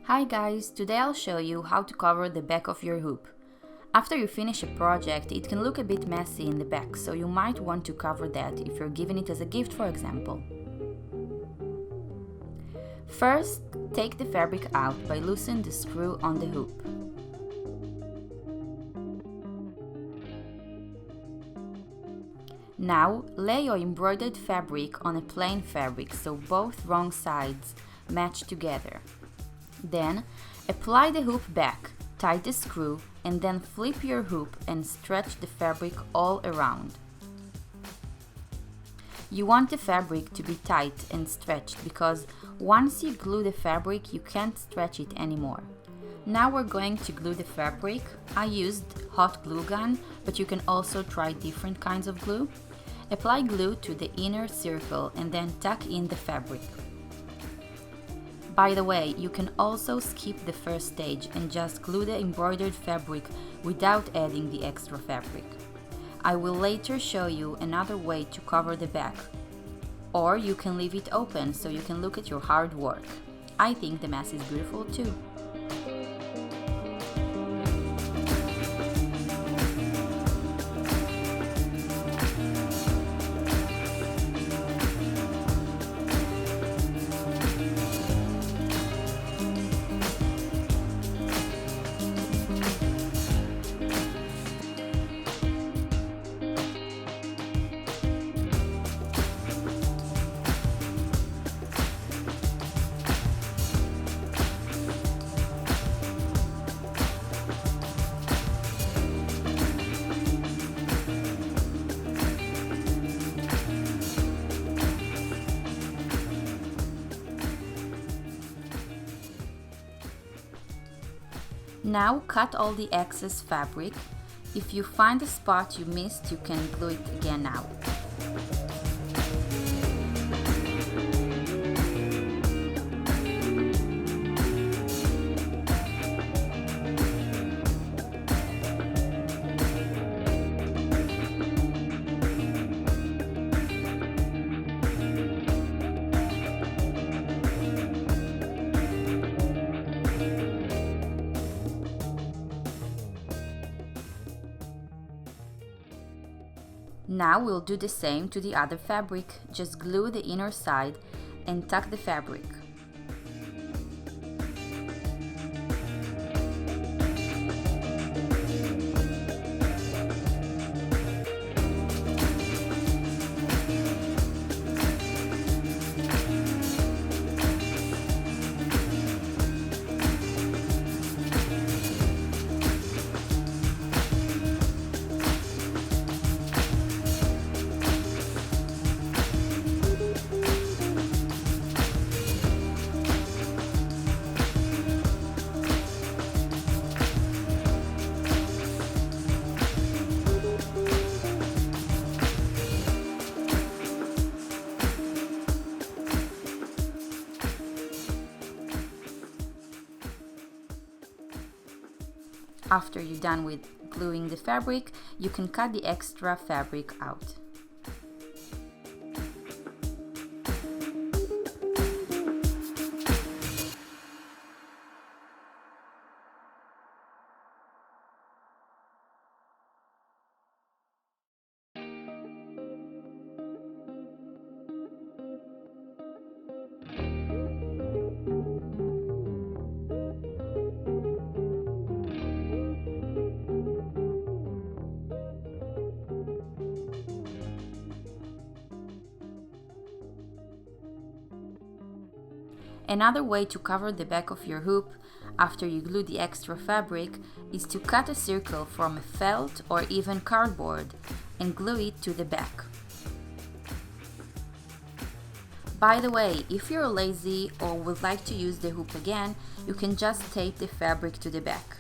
Hi guys, today I'll show you how to cover the back of your hoop. After you finish a project, it can look a bit messy in the back, so you might want to cover that if you're giving it as a gift, for example. First, take the fabric out by loosening the screw on the hoop. Now, lay your embroidered fabric on a plain fabric so both wrong sides match together. Then, apply the hoop back, tie the screw, and then flip your hoop and stretch the fabric all around. You want the fabric to be tight and stretched because once you glue the fabric, you can't stretch it anymore. Now we're going to glue the fabric. I used hot glue gun, but you can also try different kinds of glue. Apply glue to the inner circle and then tuck in the fabric. By the way, you can also skip the first stage and just glue the embroidered fabric without adding the extra fabric. I will later show you another way to cover the back. Or you can leave it open so you can look at your hard work. I think the mess is beautiful too. Now cut all the excess fabric. If you find the spot you missed, you can glue it again now. Now we'll do the same to the other fabric, just glue the inner side and tuck the fabric. After you're done with gluing the fabric, you can cut the extra fabric out. Another way to cover the back of your hoop after you glue the extra fabric is to cut a circle from a felt or even cardboard and glue it to the back. By the way, if you're lazy or would like to use the hoop again, you can just tape the fabric to the back.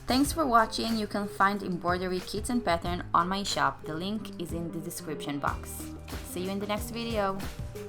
Thanks for watching. You can find embroidery kits and pattern on my shop. The link is in the description box. See you in the next video.